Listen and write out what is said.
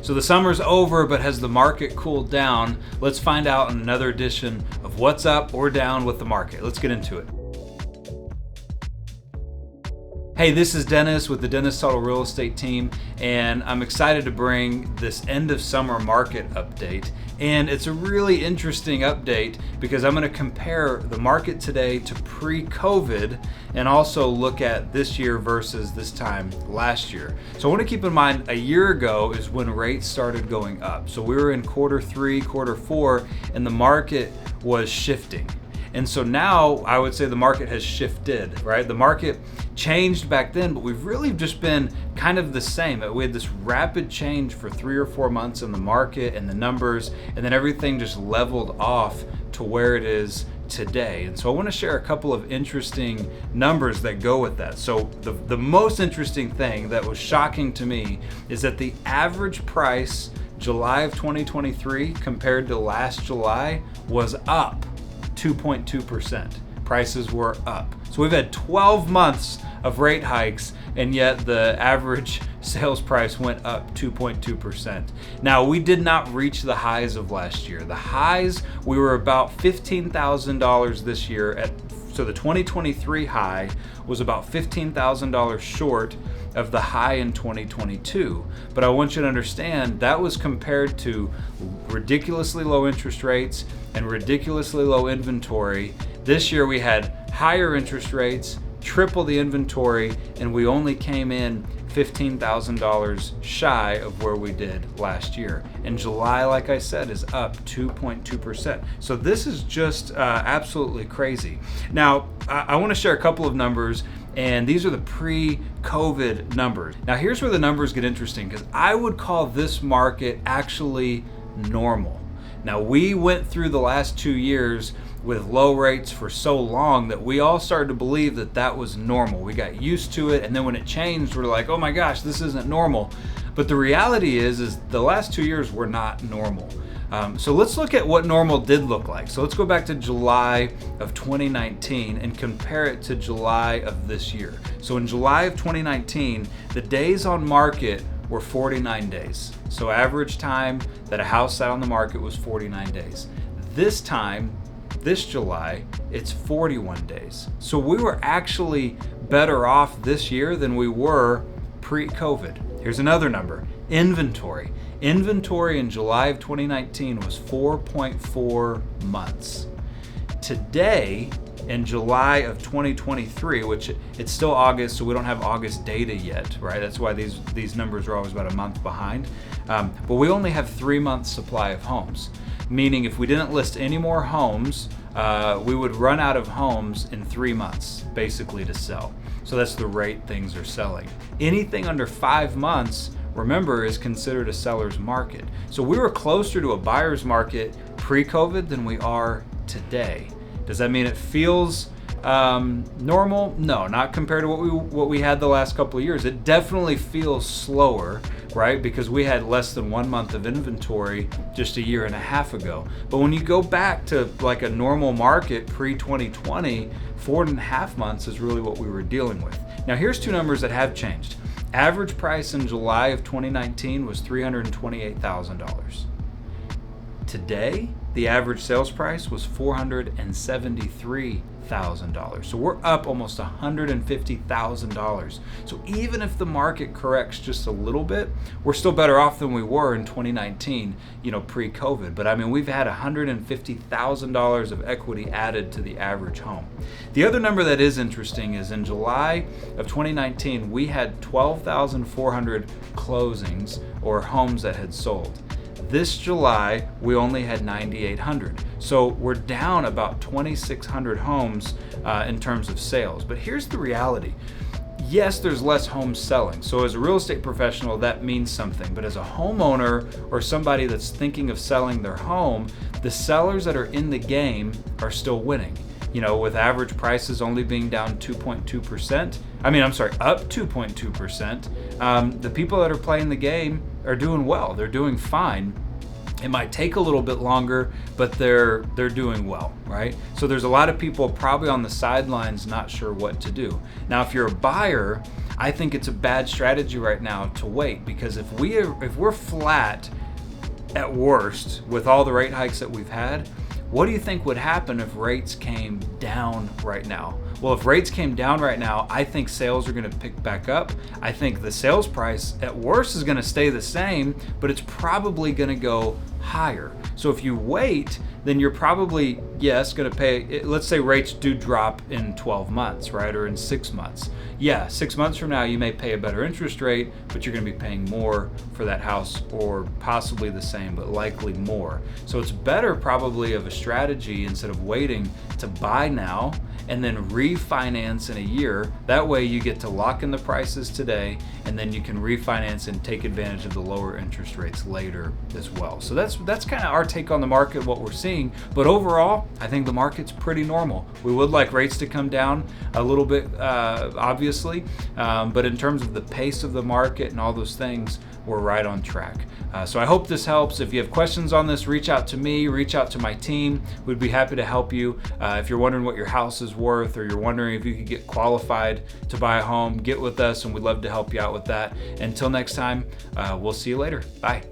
So the summer's over, but has the market cooled down? Let's find out in another edition of What's Up or Down with the Market. Let's get into it. Hey, this is Dennis with the Dennis Tuttle Real Estate team, and I'm excited to bring this end of summer market update. And it's a really interesting update because I'm going to compare the market today to pre-COVID and also look at this year versus this time last year. So I want to keep in mind a year ago is when rates started going up. So we were in quarter 3, quarter 4, and the market was shifting. And so now I would say the market has shifted, right? The market changed back then, but we've really just been kind of the same. We had this rapid change for 3 or 4 months in the market and the numbers, and then everything just leveled off to where it is today. And so I want to share a couple of interesting numbers that go with that. So the most interesting thing that was shocking to me is that the average price July of 2023 compared to last July was up 2.2%. Prices were up. So we've had 12 months of rate hikes, and yet the average sales price went up 2.2%. Now, we did not reach the highs of last year. The highs, we were about $15,000 this year. So the 2023 high was about $15,000 short of the high in 2022. But I want you to understand that was compared to ridiculously low interest rates and ridiculously low inventory. This year we had higher interest rates, triple the inventory, and we only came in $15,000 shy of where we did last year. And July, like I said, is up 2.2%. So this is just absolutely crazy. Now, I want to share a couple of numbers, and these are the pre-COVID numbers. Now, here's where the numbers get interesting, because I would call this market actually normal. Now, we went through the last 2 years with low rates for so long that we all started to believe that that was normal. We got used to it, and then when it changed, we're like, oh my gosh, this isn't normal. But the reality is the last 2 years were not normal. So let's look at what normal did look like. So let's go back to July of 2019 and compare it to July of this year. So in July of 2019, the days on market were 49 days. So average time that a house sat on the market was 49 days. This time, this July, it's 41 days. So we were actually better off this year than we were pre-COVID. Here's another number, inventory. Inventory in July of 2019 was 4.4 months. Today, in July of 2023, which it's still August, so we don't have August data yet, right? That's why these numbers are always about a month behind. But we only have 3 months supply of homes, meaning if we didn't list any more homes, we would run out of homes in 3 months, basically, to sell. So that's the rate things are selling. Anything under 5 months, remember, is considered a seller's market. So we were closer to a buyer's market pre-COVID than we are today. Does that mean it feels normal? No, not compared to what we had the last couple of years. It definitely feels slower, right? Because we had less than 1 month of inventory just a year and a half ago. But when you go back to like a normal market pre-2020, 4.5 months is really what we were dealing with. Now here's two numbers that have changed. Average price in July of 2019 was $328,000. Today, the average sales price was $473,000. So we're up almost $150,000. So even if the market corrects just a little bit, we're still better off than we were in 2019, pre-COVID. But I mean, we've had $150,000 of equity added to the average home. The other number that is interesting is in July of 2019, we had 12,400 closings or homes that had sold. This July, we only had 9,800. So we're down about 2,600 homes in terms of sales. But here's the reality. Yes, there's less homes selling. So as a real estate professional, that means something. But as a homeowner or somebody that's thinking of selling their home, the sellers that are in the game are still winning. With average prices only being down 2.2%. Up 2.2%. The people that are playing the game are doing well. They're doing fine. It might take a little bit longer, but they're doing well, right? So there's a lot of people probably on the sidelines not sure what to do. Now, if you're a buyer, I think it's a bad strategy right now to wait, because if we're flat at worst with all the rate hikes that we've had, what do you think would happen if rates came down right now? Well, if rates came down right now, I think sales are going to pick back up. I think the sales price at worst is going to stay the same, but it's probably going to go higher. So if you wait, then you're probably, yes, going to pay, let's say rates do drop in 12 months, right? Or in 6 months. Yeah, 6 months from now, you may pay a better interest rate, but you're going to be paying more for that house, or possibly the same, but likely more. So it's better probably of a strategy, instead of waiting, to buy now and then refinance in a year. That way you get to lock in the prices today, and then you can refinance and take advantage of the lower interest rates later as well. So that's kind of our take on the market, what we're seeing. But overall, I think the market's pretty normal. We would like rates to come down a little bit, obviously, but in terms of the pace of the market and all those things, we're right on track. So I hope this helps. If you have questions on this, reach out to me, reach out to my team. We'd be happy to help you. If you're wondering what your house is worth, or you're wondering if you could get qualified to buy a home, get with us, and we'd love to help you out with that. Until next time, we'll see you later. Bye.